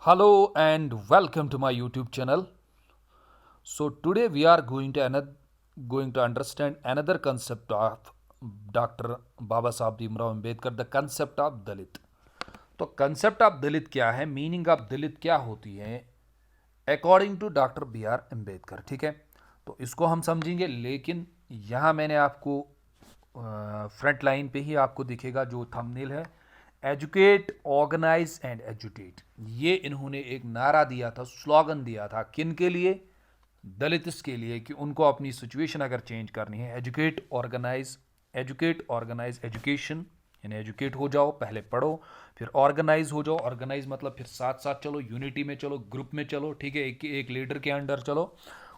Hello and welcome to my YouTube channel. So today we are going to understand another concept of Dr. Baba Saheb Bhimrao Ambedkar, the concept of Dalit. तो concept of Dalit क्या है, meaning of Dalit क्या होती है according to doctor B R Ambedkar. ठीक है, तो इसको हम समझेंगे, लेकिन यहाँ मैंने आपको फ्रंट लाइन पे ही आपको दिखेगा जो थंबनेल है, एजुकेट ऑर्गेनाइज एंड एजुटेट। ये इन्होंने एक नारा दिया था, स्लोगन दिया था, किन के लिए? दलित्स के लिए, कि उनको अपनी सिचुएशन अगर चेंज करनी है, एजुकेट ऑर्गेनाइज एजुकेशन, यानी एजुकेट हो जाओ, पहले पढ़ो, फिर ऑर्गेनाइज हो जाओ। ऑर्गेनाइज मतलब फिर साथ साथ चलो, यूनिटी में चलो, ग्रुप में चलो, ठीक है, एक लीडर के अंडर चलो,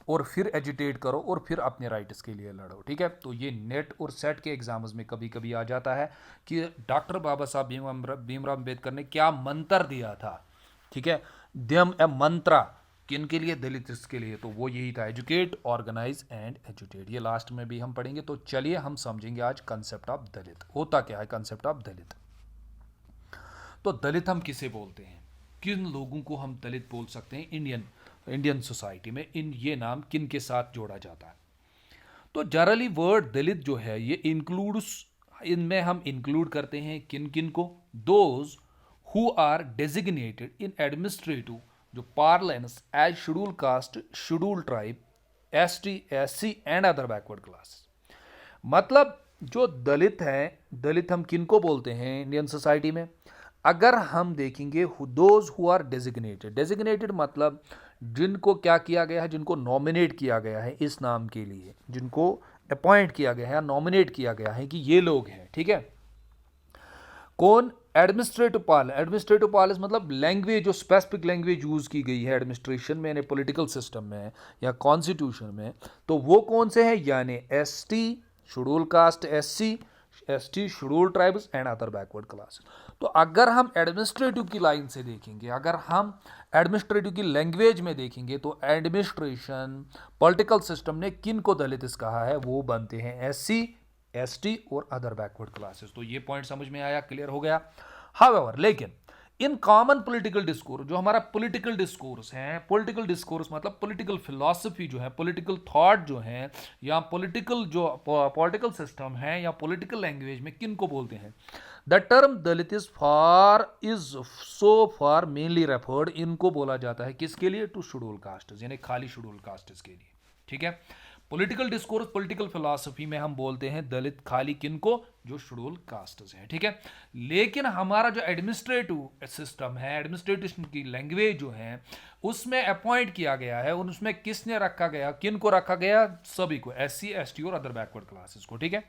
और फिर एजुटेट करो, और फिर अपने राइट्स के लिए लड़ो। ठीक है, तो ये नेट और सेट के एग्जाम्स में कभी कभी आ जाता है कि डॉक्टर बाबा साहब भीमराव अम्बेडकर ने क्या मंत्र दिया था। ठीक है, द्यम ए मंत्रा, किन के लिए? दलित के लिए। तो वो यही था, एजुकेट ऑर्गेनाइज एंड एजुटेट। ये लास्ट में भी हम पढ़ेंगे। तो चलिए हम समझेंगे आज कंसेप्ट ऑफ दलित। होता क्या है कंसेप्ट ऑफ दलित? तो दलित हम किसे बोलते हैं, किन लोगों को हम दलित बोल सकते हैं? इंडियन सोसाइटी में ये नाम किन के साथ जोड़ा जाता है? तो जनरली वर्ड दलित जो है ये इंक्लूड्स, इनमें हम इंक्लूड करते हैं किन किन को? Those who are designated in administrative जो parlance as schedule caste, schedule tribe, ST, SC and other backward class. मतलब जो दलित हैं, दलित हम किनको बोलते हैं इंडियन सोसाइटी में? अगर हम देखेंगे दोज हु आर डेजिग्नेटेड मतलब जिनको क्या किया गया है, जिनको नॉमिनेट किया गया है इस नाम के लिए, जिनको अपॉइंट किया गया है, नॉमिनेट किया गया है कि ये लोग हैं। ठीक है, कौन? एडमिनिस्ट्रेटिव पार्लेंस मतलब लैंग्वेज, जो स्पेसिफिक लैंग्वेज यूज की गई है एडमिनिस्ट्रेशन में, पॉलिटिकल सिस्टम में या कॉन्स्टिट्यूशन में, तो वो कौन से हैं? यानी ST schedule caste, ST schedule tribes and other backward classes. तो अगर हम एडमिनिस्ट्रेटिव की लाइन से देखेंगे, अगर हम एडमिनिस्ट्रेटिव की लैंग्वेज में देखेंगे, तो एडमिनिस्ट्रेशन पॉलिटिकल सिस्टम ने किन को दलित कहा है? वो बनते हैं एससी, एसटी और अदर बैकवर्ड क्लासेस। तो ये पॉइंट समझ में आया, क्लियर हो गया। हाउएवर, लेकिन इन कॉमन पॉलिटिकल डिस्कोर्स, जो हमारा पॉलिटिकल डिस्कोर्स है, पॉलिटिकल डिस्कोर्स मतलब पॉलिटिकल फिलॉसफी जो है, पॉलिटिकल थॉट जो है, या पॉलिटिकल जो पॉलिटिकल सिस्टम है, या पॉलिटिकल लैंग्वेज में किन को बोलते हैं? The term Dalit is so far mainly referred, इनको बोला जाता है किसके लिए? टू शेड्यूल कास्ट, यानी खाली शेड्यूल कास्ट के लिए। ठीक है, पॉलिटिकल डिस्कोर्स, पॉलिटिकल फिलॉसफी में हम बोलते हैं दलित खाली किनको? जो शेड्यूल कास्ट्स हैं। ठीक है, लेकिन हमारा जो एडमिनिस्ट्रेटिव सिस्टम है, एडमिनिस्ट्रेशन की लैंग्वेज जो है, उसमें अपॉइंट किया गया है, और उसमें किसने रखा गया, किन को रखा गया? सभी को, एससी, एसटी और अदर बैकवर्ड क्लासेस को। ठीक है,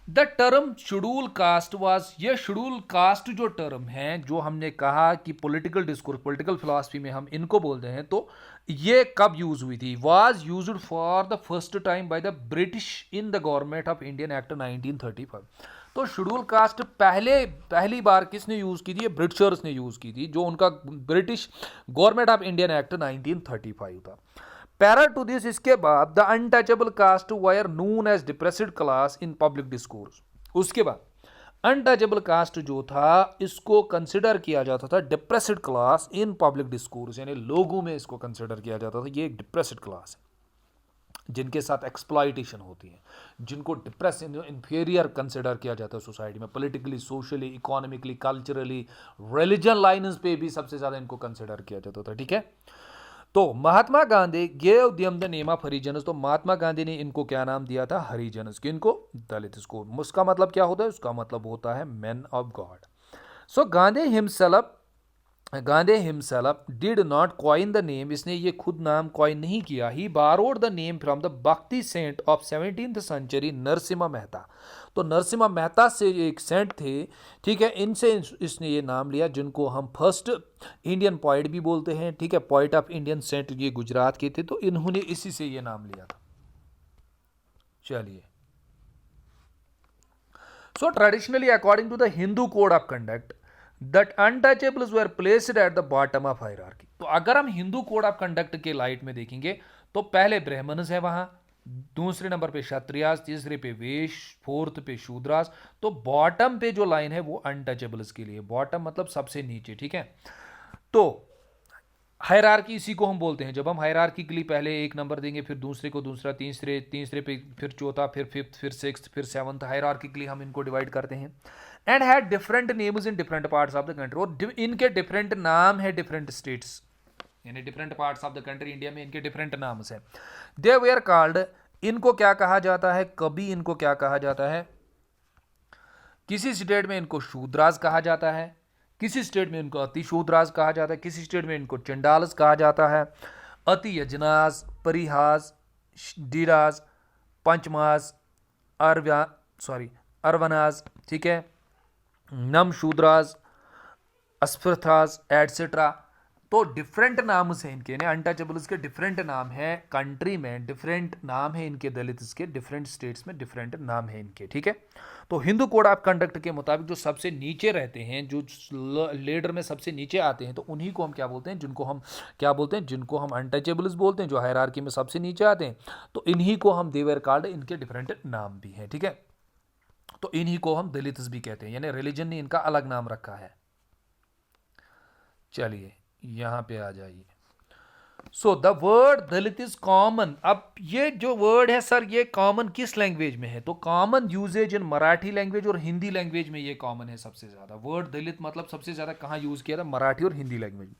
the term schedule caste was, ये शेड्यूल कास्ट जो टर्म है, जो हमने कहा कि पॉलिटिकल डिस्कोर्स, पॉलिटिकल फिलॉसफी में हम इनको बोलते हैं, तो ये कब यूज हुई थी? Was used for the first time by the British in the government of Indian act 1935। तो शेड्यूल कास्ट पहली बार किसने यूज की थी? ब्रिटिशर्स ने यूज की थी, जो उनका British government of Indian act 1935 था। पैरल टू दिस, इसके बाद the untouchable caste were known as depressed class in public discourse. उसके बाद अनटचेबल कास्ट जो था, इसको कंसिडर किया जाता था depressed class in public discourse, यानी लोगों में इसको कंसिडर किया जाता था ये एक डिप्रेस्ड क्लास है, जिनके साथ एक्सप्लॉइटेशन होती है, जिनको डिप्रेस, इंफीरियर कंसिडर किया जाता है सोसाइटी में, politically, socially, economically, culturally, religion lines पे भी सबसे ज्यादा इनको कंसिडर किया जाता था। ठीक है, तो Mahatma Gandhi gave them the name of Harijans, तो महात्मा गांधी ने इनको क्या नाम दिया था? हरिजनस। किनको? दलित को। उसका मतलब क्या होता है? उसका मतलब होता है man of god. So Gandhi himself did not coin the name, इसने ये खुद नाम कॉइन नहीं किया। He borrowed the name from the bhakti saint of 17th century Narsimha Mehta. तो नरसिम्हा मेहता से एक सेंट थे, ठीक है, इनसे इसने ये नाम लिया, जिनको हम फर्स्ट इंडियन पोइट भी बोलते हैं। ठीक है, पोइट ऑफ इंडियन सेंट, ये गुजरात के थे, तो इन्होंने इसी से ये नाम लिया था। चलिए, so traditionally according to the Hindu code of conduct that untouchables were placed at the bottom of hierarchy. तो अगर हम हिंदू कोड ऑफ कंडक्ट के लाइट में देखेंगे, तो पहले ब्राह्मण्स है वहां, दूसरे नंबर पे क्षत्रियास, तीसरे पे वैश्य, फोर्थ पे शूद्रास, तो बॉटम पे जो लाइन है वो अनटचेबल्स के लिए। बॉटम मतलब सबसे नीचे। ठीक है, तो हायरार्की इसी को हम बोलते हैं, जब हम हायरार्की के लिए पहले एक नंबर देंगे, फिर दूसरे को दूसरा, तीसरे पे फिर चौथा, फिर फिफ्थ, फिर सिक्स्थ, फिर सेवंथ, हायरार्की के लिए हम इनको डिवाइड करते हैं। And had different names in different parts of the country, और इनके डिफरेंट नाम है डिफरेंट स्टेट्स, यानी different parts of the country, India में इनके डिफरेंट नाम है। दे वेयर कॉल्ड, इनको क्या कहा जाता है, कभी इनको क्या कहा जाता है, किसी स्टेट में इनको शूद्राज कहा जाता है, किसी स्टेट में इनको अति शूद्राज कहा जाता है, किसी स्टेट में इनको चंडालस कहा जाता है, अति यजनाज, परिहास, डीराज, पंचमास, अरवनाज, ठीक है, नम शूद्राज, अस्फर्थाज, एटसेट्रा। तो डिफरेंट नाम से इनके, अनटचेबल्स के डिफरेंट नाम है, कंट्री में डिफरेंट नाम है इनके, दलित्स के डिफरेंट स्टेट्स में डिफरेंट नाम है इनके, ठीक है। तो हिंदू कोड ऑफ कंडक्ट के मुताबिक जो सबसे नीचे रहते हैं, जो लेडर में सबसे नीचे आते हैं, तो उन्हीं को हम क्या बोलते हैं, जिनको हम क्या बोलते हैं, जिनको हम अनटचेबल्स बोलते हैं, जो हायरार्की में सबसे नीचे आते हैं, तो इन्हीं को हम देवर कॉल्ड, इनके डिफरेंट नाम भी हैं, ठीक है। तो इन्हीं को हम दलित्स भी कहते हैं, यानी रिलीजन ने इनका अलग नाम रखा है। चलिए यहां पे आ जाइए। So the word Dalit is common. अब ये जो वर्ड है सर, ये कॉमन किस लैंग्वेज में है, तो कॉमन यूजेज इन मराठी लैंग्वेज और हिंदी लैंग्वेज में ये कॉमन है सबसे ज्यादा। वर्ड दलित मतलब सबसे ज्यादा कहां यूज किया था, मराठी और Hindi language.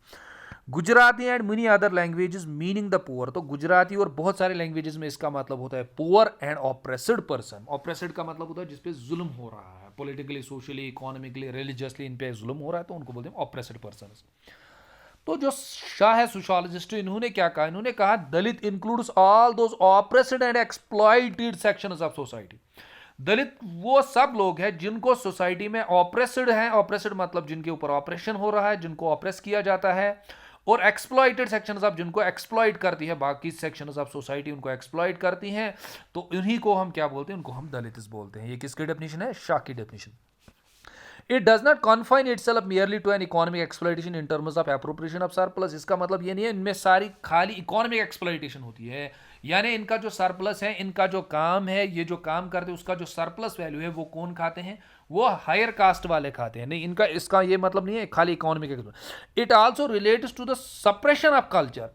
Gujarati and many other languages meaning the poor, तो गुजराती और बहुत सारे लैंग्वेजेस में इसका मतलब होता है poor and oppressed person. Oppressed का मतलब होता है जिसपे जुल्म हो रहा है, पॉलिटिकली, सोशली, इकोनॉमिकली, रिलीजियसली इन पे जुल्म हो रहा है, तो उनको बोलते हैं ऑप्रेस्ड पर्सन। तो जो शाह है सोशोलॉजिस्ट, इन्होंने क्या कहा, इन्होंने कहा Dalit includes all those oppressed and exploited sections of society. Dalit वो सब लोग हैं जिनको सोसाइटी में ऑप्रेस्ड हैं, ऑप्रेस्ड मतलब जिनके ऊपर ऑपरेशन हो रहा है, जिनको ऑप्रेस किया जाता है, और एक्सप्लॉइटेड सेक्शंस ऑफ, जिनको एक्सप्लॉइट करती है बाकी सेक्शंस ऑफ सोसाइटी, उनको एक्सप्लॉइट करती हैं, तो इन्हीं को हम क्या बोलते हैं, उनको हम दलित बोलते हैं। ये किसकी डेफिनेशन है, शाह की definition. It does not confine itself merely to an economic exploitation in terms of appropriation of surplus। इसका मतलब ये नहीं है इनमें सारी खाली इकोनॉमिक एक्सप्लॉइटेशन होती है, यानी इनका जो सरप्लस है, इनका जो काम है, ये जो काम करते हैं उसका जो सरप्लस वैल्यू है वो कौन खाते हैं, वो हायर कास्ट वाले खाते हैं। नहीं, इनका इसका ये मतलब नहीं है खाली economic. It also relates to the suppression of culture.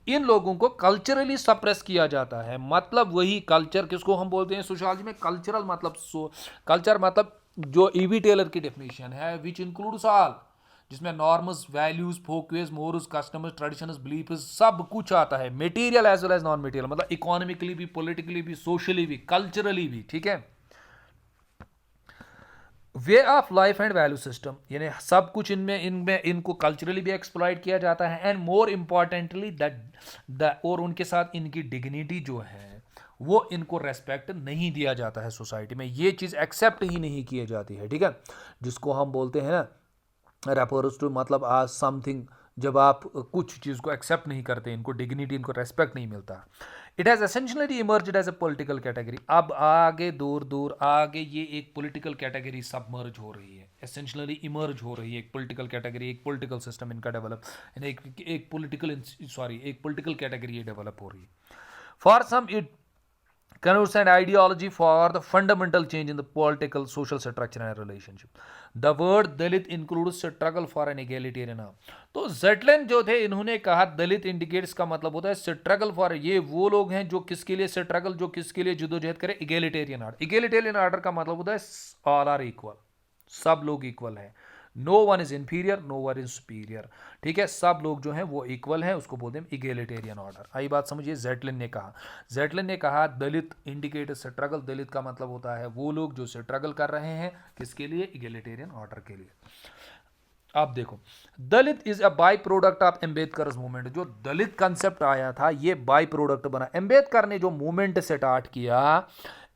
इन लोगों को कल्चरली सप्रेस किया जाता है, मतलब वही कल्चर किसको हम बोलते हैं सोशियोलॉजी में, कल्चरल मतलब कल्चर मतलब जो ईवी टेलर की डेफिनेशन है, विच इंक्लूड्स ऑल, जिसमें norms, values, folkways, morals, customs, traditions, beliefs, सब कुछ आता है, material as well as non material, मतलब इकोनॉमिकली भी, पॉलिटिकली भी, सोशली भी, कल्चरली भी, ठीक है। Way of life and value system, यानी सब कुछ इनमें इनको कल्चरली भी एक्सप्लॉइट किया जाता है, एंड मोर इंपॉर्टेंटली दैट और उनके साथ इनकी डिग्निटी जो है वो इनको रेस्पेक्ट नहीं दिया जाता है सोसाइटी में, ये चीज़ एक्सेप्ट ही नहीं की जाती है, ठीक है। जिसको हम बोलते हैं ना रेफर्स टू, मतलब आज समथिंग, जब आप कुछ चीज़ को एक्सेप्ट नहीं करते, इनको डिग्निटी, इनको रेस्पेक्ट नहीं मिलता। It has essentially emerged as a political category. अब आगे दूर दूर आगे ये एक पॉलिटिकल कैटेगरी सबमर्ज हो रही है, एसेंशियली इमर्ज हो रही है, एक पॉलिटिकल कैटेगरी, एक पॉलिटिकल सिस्टम इनका डेवलप, एक पॉलिटिकल कैटेगरी ये डेवलप हो रही है। For some it connotes an ideology for the fundamental change in the political, social structure and relationship. The word Dalit includes struggle for an egalitarian. तो ज़ेटलिन जो थे इन्होंने कहा दलित इंडिकेट्स का मतलब होता है स्ट्रगल फॉर, ये वो लोग हैं जो किसके लिए स्ट्रगल, जो किसके लिए जद्दोजहद करें, इगेलिटेरियन आर्डर। इगेलिटेरियन आर्डर का मतलब होता है ऑल आर इक्वल, सब लोग इक्वल हैं, no one is inferior, no one is superior, ठीक है, सब लोग जो हैं वो इक्वल हैं, उसको बोलते हैं इगेलिटेरियन ऑर्डर। आई बात समझिए, ज़ेटलिन ने कहा, ज़ेटलिन ने कहा दलित इंडिकेट स्ट्रगल, दलित का मतलब होता है वो लोग जो स्ट्रगल कर रहे हैं किसके लिए, इगेलिटेरियन ऑर्डर के लिए। अब देखो, Dalit is a by product of Ambedkar movement. जो दलित कंसेप्ट आया था ये बाई प्रोडक्ट बना, अम्बेडकर ने जो मूवमेंट स्टार्ट किया,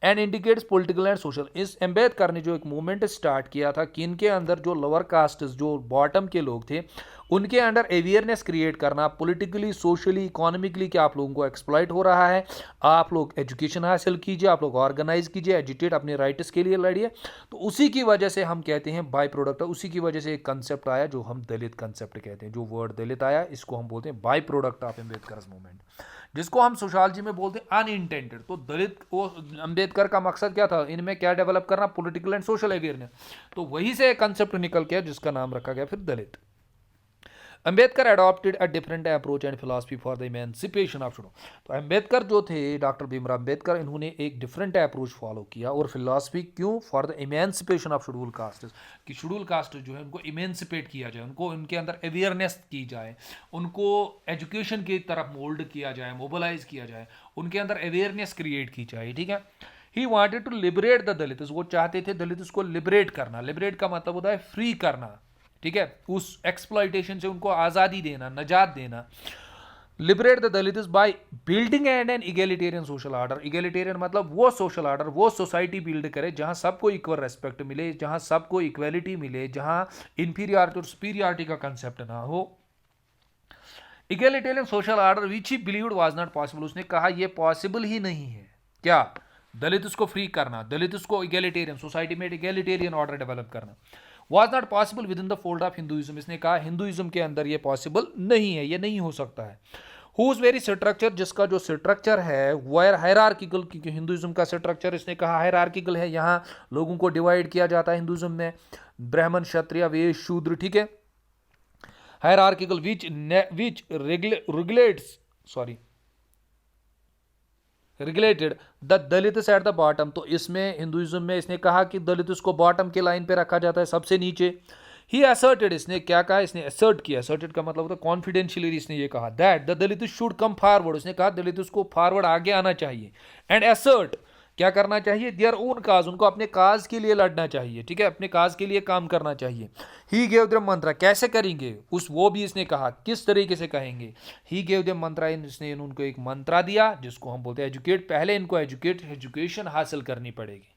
and indicates political and social. इस अम्बेडकर ने जो एक मूवमेंट स्टार्ट किया था कि इनके अंदर जो लोअर कास्ट, जो बॉटम के लोग थे, उनके अंडर अवेयरनेस क्रिएट करना, पॉलिटिकली, सोशली, इकोनॉमिकली कि आप लोगों को एक्सप्लॉइट हो रहा है, आप लोग एजुकेशन हासिल कीजिए, आप लोग ऑर्गेनाइज कीजिए, एजुटेट, अपने राइट्स के लिए लड़िए। तो उसी की वजह से हम कहते हैं बाई प्रोडक्ट, उसी की वजह से एक कंसेप्ट आया जो हम दलित कंसेप्ट कहते हैं। जो वर्ड दलित आया इसको हम बोलते हैं by product of Ambedkar movement, जिसको हम सोशियोलॉजी में बोलते हैं अनइंटेंडेड। तो दलित वो अम्बेडकर का मकसद क्या था, इनमें क्या डेवलप करना, पॉलिटिकल एंड सोशल अवेयरनेस। तो वहीं से एक कंसेप्ट निकल के जिसका नाम रखा गया फिर Dalit. Ambedkar adopted a different approach and philosophy for the emancipation of schedule. तो अंबेडकर जो थे, डॉक्टर भीमराव अंबेडकर, इन्होंने एक डिफरेंट अप्रोच फॉलो किया और फिलॉसफी क्यों, for the emancipation of schedule caste, कि शेड्यूल कास्ट जो है उनको इमेंसिपेट किया जाए, उनको उनके अंदर अवेयरनेस की जाए, उनको एजुकेशन की तरफ मोल्ड किया जाए, मोबिलाइज किया जाए, उनके अंदर अवेयरनेस क्रिएट की जाए, ठीक है। He wanted to liberate the Dalits, वो चाहते थे दलित्स को लिबरेट करना। लिबरेट का मतलब होता है फ्री करना, ठीक है, उस एक्सप्लॉइटेशन से उनको आज़ादी देना, नजात देना। Liberate the Dalits by building and an egalitarian social order. Egalitarian मतलब वो सोशल ऑर्डर, वो सोसाइटी बिल्ड करे जहां सबको इक्वल रेस्पेक्ट मिले, जहां सबको इक्वेलिटी मिले, जहां इंफीरियरिटी और सुपीरियरिटी का कंसेप्ट ना हो। Egalitarian social order which he believed was not possible, उसने कहा यह पॉसिबल ही नहीं है। क्या? दलित्स को फ्री करना, दलित्स को इगेलिटेरियन सोसाइटी में इगेलिटेरियन ऑर्डर डेवलप करना was not possible with in the fold of Hinduism. इसने कहा हिंदुइज्म के अंदर ये पॉसिबल नहीं है, ये नहीं हो सकता है। हुज वेरी स्ट्रक्चर, जिसका जो स्ट्रक्चर है वो हायरार्किकल, क्योंकि हिंदुइज्म का स्ट्रक्चर इसने कहा हायरार्किकल है, यहाँ लोगों को डिवाइड किया जाता है हिंदुइज्म में, ब्राह्मण, क्षत्रिय, वैश्य, शूद्र, ठीक है, hierarchical which regulates regulated the Dalits eight the bottom. तो इसमें हिंदुइज्म में इसने कहा कि दलित्स को बॉटम के लाइन पे रखा जाता है, सबसे नीचे। ही असर्टेड, इसने क्या कहा, इसने असर्ट किया, असर्टेड का मतलब होता है कॉन्फिडेंशियली, इसने ये कहा that the Dalits should come forward, उसने कहा दलित्स को फॉरवर्ड आगे आना चाहिए, एंड असर्ट, क्या करना चाहिए, देयर ओन काज, उनको अपने काज के लिए लड़ना चाहिए, ठीक है, अपने काज के लिए काम करना चाहिए। ही गेव देम मंत्रा, कैसे करेंगे उस, वो भी इसने कहा किस तरीके से कहेंगे। ही गेव देम मंत्रा, इसने उनको एक मंत्रा दिया जिसको हम बोलते हैं एजुकेट। पहले इनको एजुकेशन हासिल करनी पड़ेगी,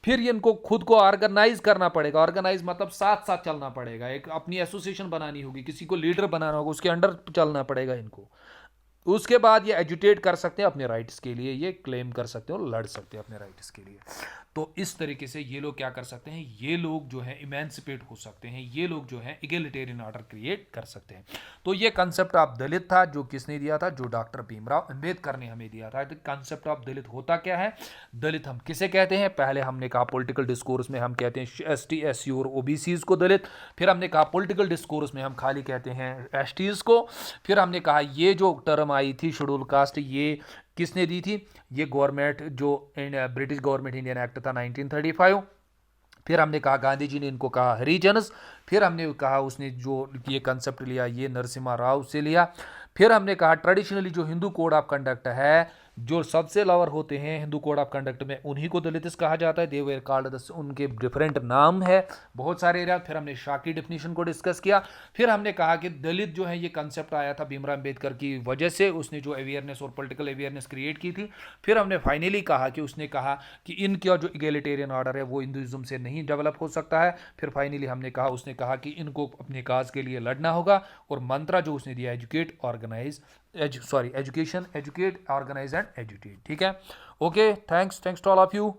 फिर इनको खुद को ऑर्गेनाइज करना पड़ेगा। ऑर्गेनाइज मतलब साथ साथ चलना पड़ेगा, एक अपनी एसोसिएशन बनानी होगी, किसी को लीडर बनाना होगा, उसके अंडर चलना पड़ेगा इनको। उसके बाद ये एजुटेट कर सकते हैं अपने राइट्स के लिए, ये क्लेम कर सकते हैं और लड़ सकते हैं अपने राइट्स के लिए। तो इस तरीके से ये लोग क्या कर सकते हैं, ये लोग जो है इमेंसिपेट हो सकते हैं, ये लोग जो है इगेलिटेरियन ऑर्डर क्रिएट कर सकते हैं। तो ये कंसेप्ट ऑफ दलित था जो किसने दिया था, जो डॉक्टर भीमराव अंबेडकर ने हमें दिया था। तो कंसेप्ट ऑफ दलित होता क्या है, दलित हम किसे कहते हैं, पहले हमने कहा पॉलिटिकल डिस्कोर्स में हम कहते हैं ST SC और OBCs को दलित, फिर हमने कहा पॉलिटिकल डिस्कोर्स में हम खाली कहते हैं STs को, फिर हमने कहा ये जो टर्म आई थी शेड्यूल कास्ट, ये किसने दी थी, ये गवर्नमेंट जो ब्रिटिश गवर्नमेंट इंडियन एक्ट था 1935। फिर हमने कहा गांधी जी ने इनको कहा हरिजनस। फिर हमने कहा उसने जो ये कंसेप्ट लिया ये नरसिम्हा राव से लिया। फिर हमने कहा ट्रेडिशनली जो हिंदू कोड ऑफ कंडक्ट है, जो सबसे लवर होते हैं हिंदू कोड ऑफ कंडक्ट में, उन्हीं को दलित्स कहा जाता है। दे वेर कॉल्ड, उनके डिफरेंट नाम है बहुत सारे एरिया। फिर हमने शाह की डेफिनेशन को डिस्कस किया। फिर हमने कहा कि दलित जो है ये कंसेप्ट आया था भीमराव अंबेडकर की वजह से, उसने जो अवेयरनेस और पॉलिटिकल अवेयरनेस क्रिएट की थी। फिर हमने फाइनली कहा कि उसने कहा कि इनका जो इगेलिटेरियन ऑर्डर है वो हिंदुइज्म से नहीं डेवलप हो सकता है। फिर फाइनली हमने कहा, उसने कहा कि इनको अपने काज के लिए लड़ना होगा। और मंत्रा जो उसने दिया educate, organise, education, educate, organise and agitate, ठीक है। Okay, thanks to all of you.